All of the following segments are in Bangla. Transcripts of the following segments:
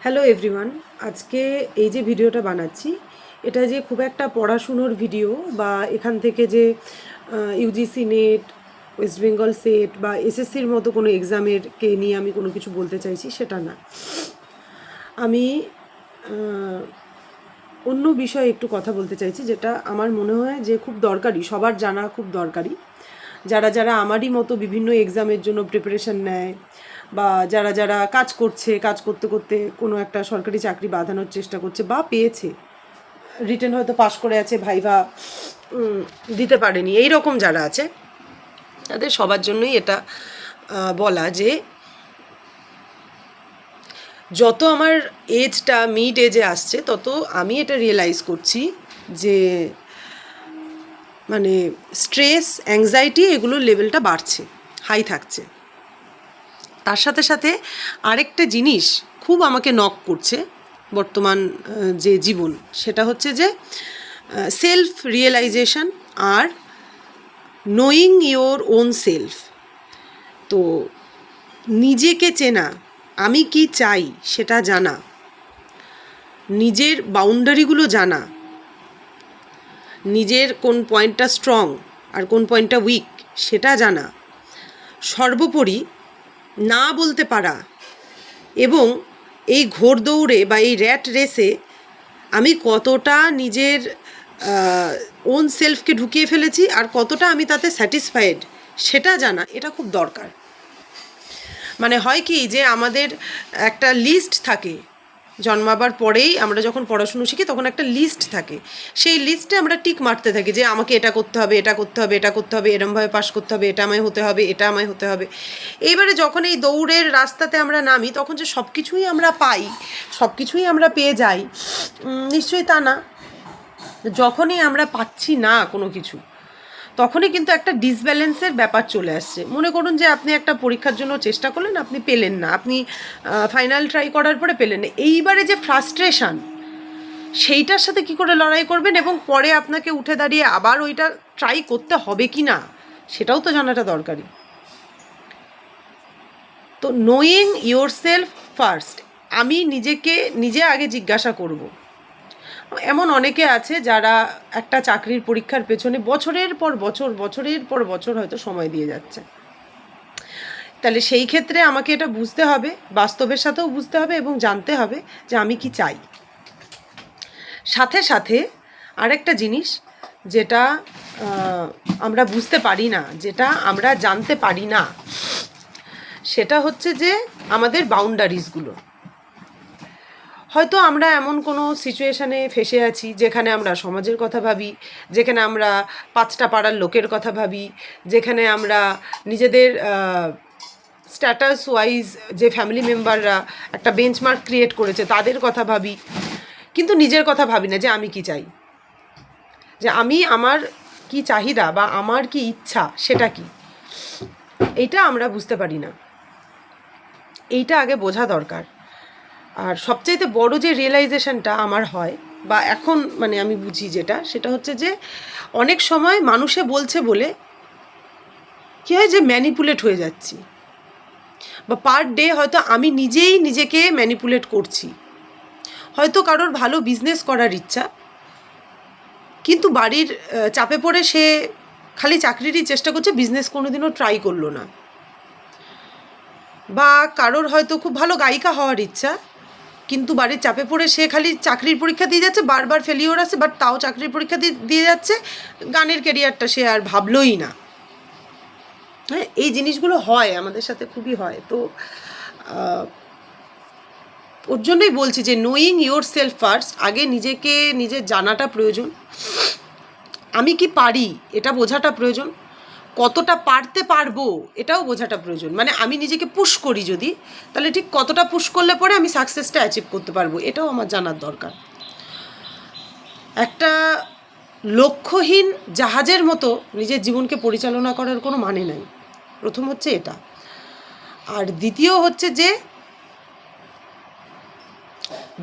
হ্যালো এভরিওয়ান, আজকে এই যে ভিডিওটা বানাচ্ছি এটা যে খুব একটা পড়াশুনোর ভিডিও বা এখান থেকে যে UGC net, West Bengal set বা এসএসসির মতো কোনো এক্সামেরকে নিয়ে আমি কোনো কিছু বলতে চাইছি সেটা না। আমি অন্য বিষয়ে একটু কথা বলতে চাইছি, যেটা আমার মনে হয় যে খুব দরকারি, সবার জানা খুব দরকারি। যারা যারা আমারই মতো বিভিন্ন এক্সামের জন্য প্রিপারেশন নেয় বা যারা যারা কাজ করছে, কাজ করতে করতে কোনো একটা সরকারি চাকরি বাঁধানোর চেষ্টা করছে বা পেয়েছে, রিটেন হয়তো পাশ করে আছে, ভাইভা দিতে পারেনি, এই রকম যারা আছে তাদের সবার জন্যই এটা বলা যে যত আমার এজটা মিড এজে আসছে তত আমি এটা রিয়েলাইজ করছি যে মানে স্ট্রেস, অ্যাংজাইটি এগুলোর লেভেলটা বাড়ছে, হাই থাকছে। তার সাথে সাথে আরেকটা জিনিস খুব আমাকে নক করছে বর্তমান যে জীবন, সেটা হচ্ছে যে সেলফ রিয়েলাইজেশন আর নোয়িং ইয়োর ওন সেলফ। তো নিজেকে চেনা, আমি কি চাই সেটা জানা, নিজের বাউন্ডারিগুলো জানা, নিজের কোন পয়েন্টটা স্ট্রং আর কোন পয়েন্টটা উইক সেটা জানা, সর্বোপরি না বলতে পারা, এবং এই ঘোড়দৌড়ে বা এই র্যাট রেসে আমি কতটা নিজের ওন সেলফকে ঢুকিয়ে ফেলেছি আর কতটা আমি তাতে স্যাটিসফাইড সেটা জানা, এটা খুব দরকার। মানে হয় কি যে আমাদের একটা লিস্ট থাকে, জন্মাবার পরেই আমরা যখন পড়াশুনো শিখি তখন একটা লিস্ট থাকে, সেই লিস্টে আমরা টিক মারতে থাকি যে আমাকে এটা করতে হবে, এটা করতে হবে, এটা করতে হবে, এরমভাবে পাশ করতে হবে, এটা আমায় হতে হবে, এটা আমায় হতে হবে। এইবারে যখন এই দৌড়ের রাস্তাতে আমরা নামি তখন যে সব কিছুই আমরা পাই, সব কিছুই আমরা পেয়ে যাই, নিশ্চয়ই তা না। যখনই আমরা পাচ্ছি না কোনো কিছু তখনই কিন্তু একটা ডিসব্যালেন্সের ব্যাপার চলে আসছে। মনে করুন যে আপনি একটা পরীক্ষার জন্য চেষ্টা করলেন, আপনি পেলেন না, আপনি ফাইনাল ট্রাই করার পরে পেলেন না, এইবারে যে ফ্রাস্ট্রেশন, সেইটার সাথে কি করে লড়াই করবেন এবং পরে আপনাকে উঠে দাঁড়িয়ে আবার ওইটা ট্রাই করতে হবে কি না সেটাও তো জানাটা দরকারি। তো নোয়িং ইয়োর সেলফ ফার্স্ট, আমি নিজেকে নিজে আগে জিজ্ঞাসা করব। এমন অনেকে আছে যারা একটা চাকরির পরীক্ষার পেছনে বছরের পর বছর, বছরের পর বছর হয়তো সময় দিয়ে যাচ্ছে। তাহলে সেই ক্ষেত্রে আমাকে এটা বুঝতে হবে, বাস্তবের সাথেও বুঝতে হবে এবং জানতে হবে যে আমি কি চাই। সাথে সাথে আরেকটা জিনিস যেটা আমরা বুঝতে পারি না, যেটা আমরা জানতে পারি না, সেটা হচ্ছে যে আমাদের বাউন্ডারিজগুলো। হয়তো আমরা এমন কোনো সিচুয়েশানে ফেসে আছি যেখানে আমরা সমাজের কথা ভাবি, যেখানে আমরা পাঁচটা পাড়ার লোকের কথা ভাবি, যেখানে আমরা নিজেদের স্ট্যাটাস ওয়াইজ যে ফ্যামিলি মেম্বাররা একটা বেঞ্চমার্ক ক্রিয়েট করেছে তাদের কথা ভাবি, কিন্তু নিজের কথা ভাবি না যে আমি কি চাই, যে আমি আমার কি চাহিদা বা আমার কি ইচ্ছা সেটা কি, এইটা আমরা বুঝতে পারি না। এইটা আগে বোঝা দরকার। আর সবচাইতে বড় যে রিয়েলাইজেশনটা আমার হয় বা এখন মানে আমি বুঝি যেটা, সেটা হচ্ছে যে অনেক সময় মানুষে বলছে বলে কী হয় যে ম্যানিপুলেট হয়ে যাচ্ছি, বা পার ডে হয়তো আমি নিজেই নিজেকে ম্যানিপুলেট করছি। হয়তো কারোর ভালো বিজনেস করার ইচ্ছা, কিন্তু বাড়ির চাপে পড়ে সে খালি চাকরিরই চেষ্টা করছে, বিজনেস কোনোদিনও ট্রাই করলো না। বা কারোর হয়তো খুব ভালো গায়িকা হওয়ার ইচ্ছা, কিন্তু বাড়ির চাপে পড়ে সে খালি চাকরির পরীক্ষা দিয়ে যাচ্ছে, বারবার ফেলিওর আসে, বাট তাও চাকরির পরীক্ষা দিয়ে যাচ্ছে, গানের ক্যারিয়ারটা সে আর ভাবলই না। হ্যাঁ, এই জিনিসগুলো হয় আমাদের সাথে, খুবই হয়। তো ওর জন্যই বলছি যে নোয়িং ইয়োর সেলফ ফার্স্ট, আগে নিজেকে নিজের জানাটা প্রয়োজন, আমি কি পারি এটা বোঝাটা প্রয়োজন, কতটা পারতে পারবো এটাও বোঝাটা প্রয়োজন। মানে আমি নিজেকে পুশ করি যদি, তাহলে ঠিক কতটা পুশ করলে পরে আমি সাকসেসটা অ্যাচিভ করতে পারবো এটাও আমার জানার দরকার। একটা লক্ষ্যহীন জাহাজের মতো নিজের জীবনকে পরিচালনা করার কোনো মানে নাই, প্রথম হচ্ছে এটা। আর দ্বিতীয় হচ্ছে যে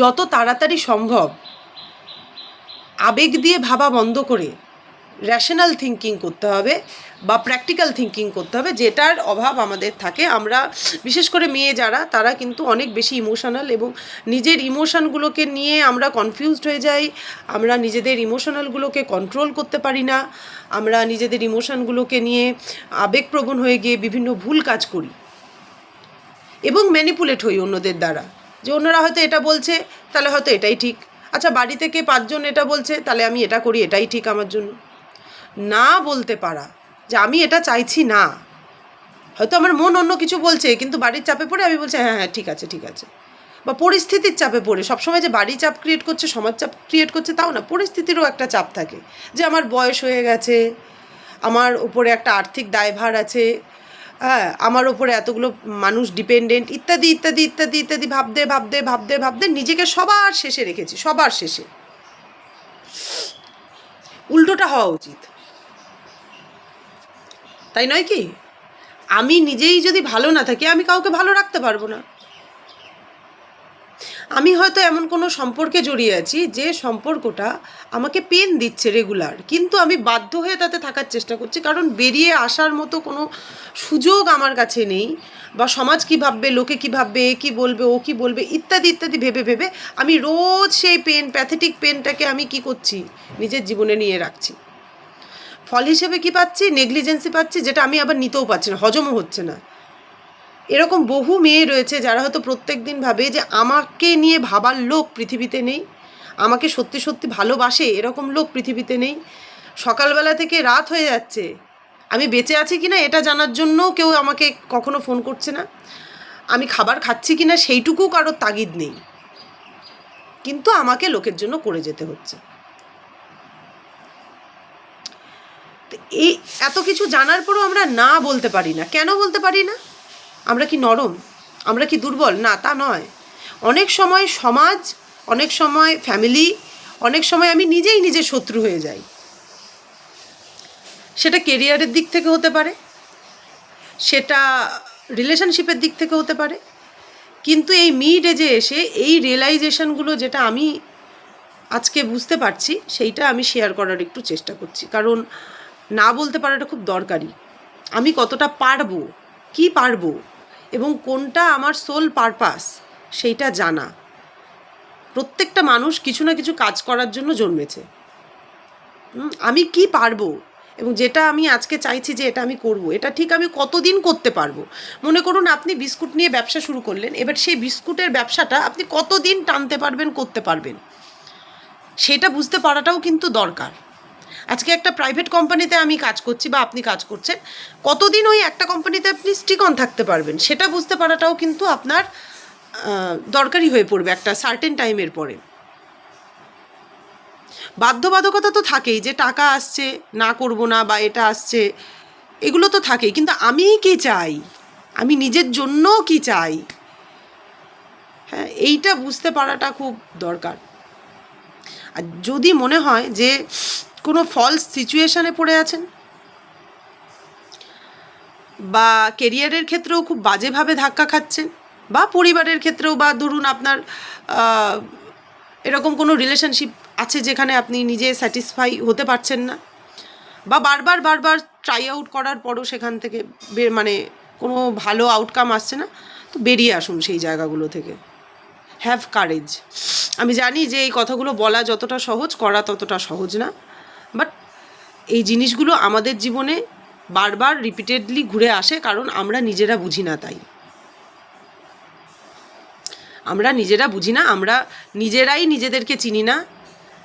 যত তাড়াতাড়ি সম্ভব আবেগ দিয়ে ভাবা বন্ধ করে র্যাশনাল থিঙ্কিং করতে হবে বা প্র্যাকটিক্যাল থিঙ্কিং করতে হবে, যেটার অভাব আমাদের থাকে। আমরা বিশেষ করে মেয়ে যারা, তারা কিন্তু অনেক বেশি ইমোশনাল এবং নিজের ইমোশনগুলোকে নিয়ে আমরা কনফিউজড হয়ে যাই। আমরা নিজেদের ইমোশনালগুলোকে কন্ট্রোল করতে পারি না। আমরা নিজেদের ইমোশনগুলোকে নিয়ে আবেগপ্রবণ হয়ে গিয়ে বিভিন্ন ভুল কাজ করি এবং ম্যানিপুলেট হই অন্যদের দ্বারা, যে অন্যরা হয়তো এটা বলছে তাহলে হয়তো এটাই ঠিক। আচ্ছা, বাড়ি থেকে 5 জন এটা বলছে, তাহলে আমি এটা করি, এটাই ঠিক আমার জন্য। না বলতে পারা যে আমি এটা চাইছি না, হয়তো আমার মন অন্য কিছু বলছে, কিন্তু বাড়ির চাপে পড়ে আমি বলছি হ্যাঁ হ্যাঁ ঠিক আছে ঠিক আছে। বা পরিস্থিতির চাপে পড়ে, সবসময় যে বাড়ি চাপ ক্রিয়েট করছে, সমাজ চাপ ক্রিয়েট করছে তাও না, পরিস্থিতিরও একটা চাপ থাকে, যে আমার বয়স হয়ে গেছে, আমার উপরে একটা আর্থিক দায়ভার আছে, হ্যাঁ, আমার ওপরে এতগুলো মানুষ ডিপেন্ডেন্ট, ইত্যাদি ইত্যাদি ইত্যাদি ইত্যাদি ভাবতে ভাবতে ভাবতে ভাবতে নিজেকে সবার শেষে রেখেছি, সবার শেষে। উল্টোটা হওয়া উচিত, তাই নয় কি? আমি নিজেই যদি ভালো না থাকি, আমি কাউকে ভালো রাখতে পারবো না। আমি হয়তো এমন কোনো সম্পর্কে জড়িয়ে আছি যে সম্পর্কটা আমাকে পেন দিচ্ছে রেগুলার, কিন্তু আমি বাধ্য হয়ে তাতে থাকার চেষ্টা করছি, কারণ বেরিয়ে আসার মতো কোনো সুযোগ আমার কাছে নেই। বা সমাজ কী ভাববে, লোকে কী ভাববে, এ কী বলবে, ও কী বলবে, ইত্যাদি ইত্যাদি ভেবে ভেবে আমি রোজ সেই পেন, প্যাথেটিক পেনটাকে আমি কি করছি, নিজের জীবনে নিয়ে রাখছি। ফল হিসেবে কি পাচ্ছি? নেগলিজেন্সি পাচ্ছি, যেটা আমি আবার নিতেও পারছি না, হজমও হচ্ছে না। এরকম বহু মেয়ে রয়েছে যারা হয়তো প্রত্যেক দিন ভাবে যে আমাকে নিয়ে ভাবার লোক পৃথিবীতে নেই, আমাকে সত্যি সত্যি ভালোবাসে এরকম লোক পৃথিবীতে নেই। সকালবেলা থেকে রাত হয়ে যাচ্ছে, আমি বেঁচে আছি কি না এটা জানার জন্য কেউ আমাকে কখনো ফোন করছে না, আমি খাবার খাচ্ছি কি না সেইটুকু কারোর তাগিদ নেই, কিন্তু আমাকে লোকের জন্য করে যেতে হচ্ছে। এই এত কিছু জানার পরও আমরা না বলতে পারি না। কেন বলতে পারি না? আমরা কি নরম? আমরা কি দুর্বল? না, তা নয়। অনেক সময় সমাজ, অনেক সময় ফ্যামিলি, অনেক সময় আমি নিজেই নিজের শত্রু হয়ে যাই। সেটা কেরিয়ারের দিক থেকে হতে পারে, সেটা রিলেশনশিপের দিক থেকে হতে পারে। কিন্তু এই মিড এজে এসে এই রিয়েলাইজেশনগুলো যেটা আমি আজকে বুঝতে পারছি, সেইটা আমি শেয়ার করার একটু চেষ্টা করছি, কারণ না বলতে পারাটা খুব দরকারি। আমি কতটা পারবো, কি পারবো, এবং কোনটা আমার সোল পারপাস সেইটা জানা। প্রত্যেকটা মানুষ কিছু না কিছু কাজ করার জন্য জন্মেছে। আমি কি পারবো এবং যেটা আমি আজকে চাইছি যে এটা আমি করব, এটা ঠিক আমি কতদিন করতে পারবো। মনে করুন আপনি বিস্কুট নিয়ে ব্যবসা শুরু করলেন, এবার সেই বিস্কুটের ব্যবসাটা আপনি কতদিন টানতে পারবেন, করতে পারবেন, সেটা বুঝতে পারাটাও কিন্তু দরকার। আজকে একটা প্রাইভেট কোম্পানিতে আমি কাজ করছি বা আপনি কাজ করছেন, কতদিন ওই একটা কোম্পানিতে আপনি স্টিক অন থাকতে পারবেন সেটা বুঝতে পারাটাও কিন্তু আপনার দরকারি হয়ে পড়বে একটা সার্টেন টাইমের পরে। বাধ্যবাধকতা তো থাকেই, যে টাকা আসছে না করব না, বা এটা আসছে, এগুলো তো থাকেই, কিন্তু আমি কি চাই, আমি নিজের জন্য কি চাই, হ্যাঁ, এইটা বুঝতে পারাটা খুব দরকার। আর যদি মনে হয় যে কোনো ফলস সিচুয়েশানে পড়ে আছেন, বা কেরিয়ারের ক্ষেত্রেও খুব বাজেভাবে ধাক্কা খাচ্ছেন, বা পরিবারের ক্ষেত্রেও, বা ধরুন আপনার এরকম কোনো রিলেশনশিপ আছে যেখানে আপনি নিজে স্যাটিসফাই হতে পারছেন না, বা বারবার বারবার ট্রাই আউট করার পরও সেখান থেকে মানে কোনো ভালো আউটকাম আসছে না, তো বেরিয়ে আসুন সেই জায়গাগুলো থেকে। Have courage. আমি জানি যে এই কথাগুলো বলা যতটা সহজ, করা ততটা সহজ না, বাট এই জিনিসগুলো আমাদের জীবনে বারবার রিপিটেডলি ঘুরে আসে, কারণ আমরা নিজেরা বুঝি না। তাই আমরা নিজেরা বুঝি না, আমরা নিজেরাই নিজেদেরকে চিনি না,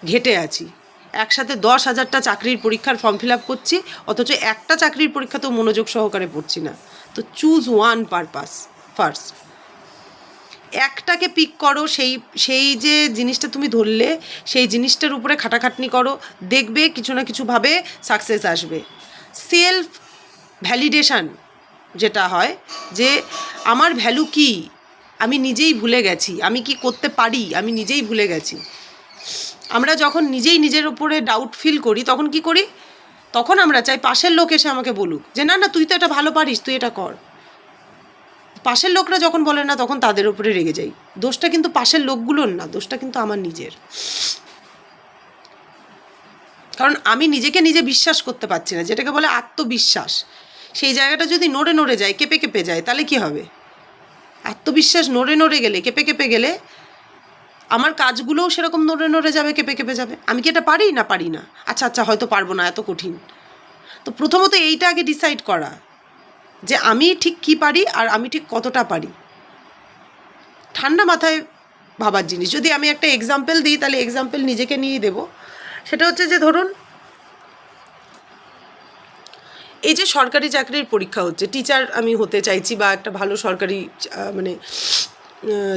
ঘেটে আছি। একসাথে 10,000টা চাকরির পরীক্ষার ফর্ম ফিল আপ করছি, অথচ একটা চাকরির পরীক্ষাতেও মনোযোগ সহকারে পড়ছি না। তো চুজ ওয়ান পারপাস ফার্স্ট, একটাকে পিক করো, সেই যে জিনিসটা তুমি ধরলে সেই জিনিসটার উপরে খাটাখাটনি করো, দেখবে কিছু না কিছুভাবে সাকসেস আসবে। সেলফ ভ্যালিডেশান যেটা হয়, যে আমার ভ্যালু কি আমি নিজেই ভুলে গেছি, আমি কি করতে পারি আমি নিজেই ভুলে গেছি। আমরা যখন নিজেই নিজের উপরে ডাউট ফিল করি, তখন কি করি, তখন আমরা চাই পাশের লোক এসে আমাকে বলুক যে না না তুই তো এটা ভালো পারিস, তুই এটা কর। পাশের লোকরা যখন বলে না, তখন তাদের উপরে রেগে যাই। দোষটা কিন্তু পাশের লোকগুলোর না, দোষটা কিন্তু আমার নিজের। কারণ আমি নিজেকে নিজে বিশ্বাস করতে পারছি না, যেটাকে বলে আত্মবিশ্বাস। সেই জায়গাটা যদি নড়ে নড়ে যায়, কেঁপে কেঁপে যায়, তাহলে কি হবে? আত্মবিশ্বাস নড়ে নড়ে গেলে, কেঁপে কেঁপে গেলে আমার কাজগুলোও সেরকম নড়ে নড়ে যাবে, কেঁপে কেঁপে যাবে। আমি কি এটা পারি না? পারি না। আচ্ছা আচ্ছা, হয়তো পারবো না, এত কঠিন। তো প্রথমত এইটা আগে ডিসাইড করা যে আমি ঠিক কী পারি আর আমি ঠিক কতটা পারি। ঠান্ডা মাথায় ভাবার জিনিস। যদি আমি একটা এক্সাম্পল দিই, তাহলে এক্সাম্পল নিজেকে নিয়েই দেবো। সেটা হচ্ছে যে ধরুন, এই যে সরকারি চাকরির পরীক্ষা হচ্ছে, টিচার আমি হতে চাইছি বা একটা ভালো সরকারি মানে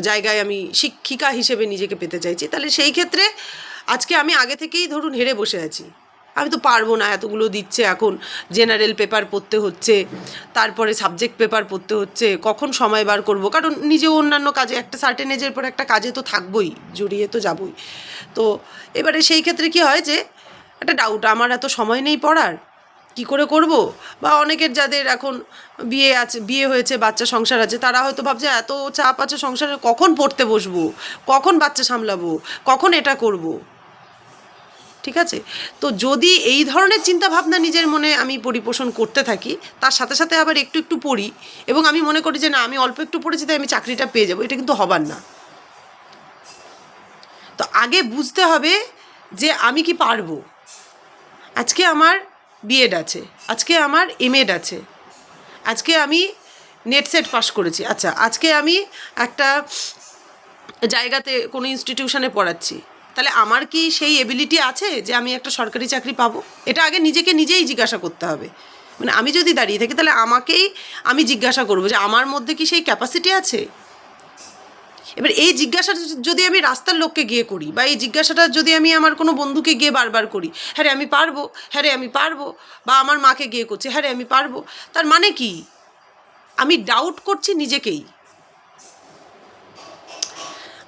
জায়গায় আমি শিক্ষিকা হিসেবে নিজেকে পেতে চাইছি, তাহলে সেই ক্ষেত্রে আজকে আমি আগে থেকেই ধরুন হেরে বসে আছি, আমি তো পারবো না, এতগুলো দিচ্ছে, এখন জেনারেল পেপার পড়তে হচ্ছে, তারপরে সাবজেক্ট পেপার পড়তে হচ্ছে, কখন সময় বার করবো, কারণ নিজেও অন্যান্য কাজে, একটা সার্টেন এজের পর একটা কাজে তো থাকবোই, জড়িয়ে তো যাবই। তো এবারে সেই ক্ষেত্রে কি হয় যে একটা ডাউট, আমার এত সময় নেই পড়ার, কি করে করব। বা অনেকের যাদের এখন বিয়ে হয়েছে, বাচ্চা সংসার আছে, তারা হয়তো ভাবছে এত চাপ আছে সংসারে, কখন পড়তে বসবো, কখন বাচ্চা সামলাবো, কখন এটা করব। ঠিক আছে? তো যদি এই ধরনের চিন্তাভাবনা নিজের মনে আমি পরিপোষণ করতে থাকি, তার সাথে সাথে আবার একটু একটু পড়ি, এবং আমি মনে করি যে না, আমি অল্প একটু পড়েছি তাই আমি চাকরিটা পেয়ে যাবো, এটা কিন্তু হবার না। তো আগে বুঝতে হবে যে আমি কি পারবো। আজকে আমার বিএড আছে, আজকে আমার এমএড আছে, আজকে আমি নেট সেট পাস করেছি, আচ্ছা আজকে আমি একটা জায়গাতে কোনো ইনস্টিটিউশনে পড়াচ্ছি, তাহলে আমার কি সেই এবিলিটি আছে যে আমি একটা সরকারি চাকরি পাবো? এটা আগে নিজেকে নিজেই জিজ্ঞাসা করতে হবে। মানে আমি যদি দাঁড়িয়ে থাকি, তাহলে আমাকেই আমি জিজ্ঞাসা করবো যে আমার মধ্যে কি সেই ক্যাপাসিটি আছে। এবার এই জিজ্ঞাসাটা যদি আমি রাস্তার লোককে গিয়ে করি, বা এই জিজ্ঞাসাটা যদি আমি আমার কোনো বন্ধুকে গিয়ে বারবার করি, হ্যাঁ রে আমি পারবো, হ্যাঁ রে আমি পারবো, বা আমার মাকে গিয়ে করছি, হ্যাঁ রে আমি পারবো, তার মানে কি? আমি ডাউট করছি নিজেকেই।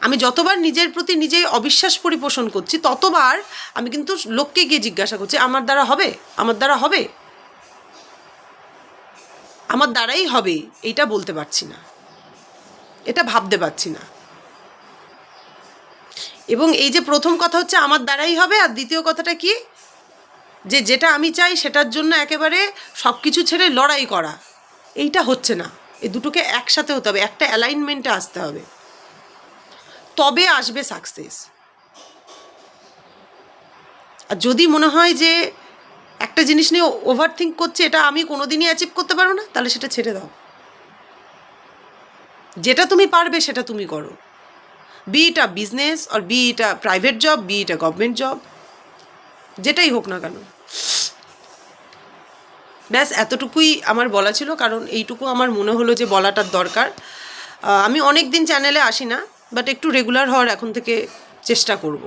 আমি যতবার নিজের প্রতি নিজে অবিশ্বাস পরিপোষণ করছি, ততবার আমি কিন্তু লোককে গিয়ে জিজ্ঞাসা করছি, আমার দ্বারা হবে, আমার দ্বারা হবে, আমার দ্বারাই হবে, এইটা বলতে পারছি না, এটা ভাবতে পারছি না। এবং এই যে প্রথম কথা হচ্ছে আমার দ্বারাই হবে, আর দ্বিতীয় কথাটা কি, যে যেটা আমি চাই সেটার জন্য একেবারে সব কিছু ছেড়ে লড়াই করা, এইটা হচ্ছে না। এই দুটোকে একসাথে হতে হবে, একটা অ্যালাইনমেন্টে আসতে হবে, তবে আসবে সাকসেস। আর যদি মনে হয় যে একটা জিনিস নিয়ে ওভার থিঙ্ক করছে, এটা আমি কোনোদিনই অ্যাচিভ করতে পারবো না, তাহলে সেটা ছেড়ে দাও। যেটা তুমি পারবে সেটা তুমি করো, বি ইট আ বিজনেস আর be it a private job, be it a government job, যেটাই হোক না কেন। ব্যাস এতটুকুই আমার বলা ছিল, কারণ এইটুকু আমার মনে হলো যে বলাটার দরকার। আমি অনেক দিন চ্যানেলে আসি না, বাট একটু রেগুলার হওয়ার এখন থেকে চেষ্টা করব।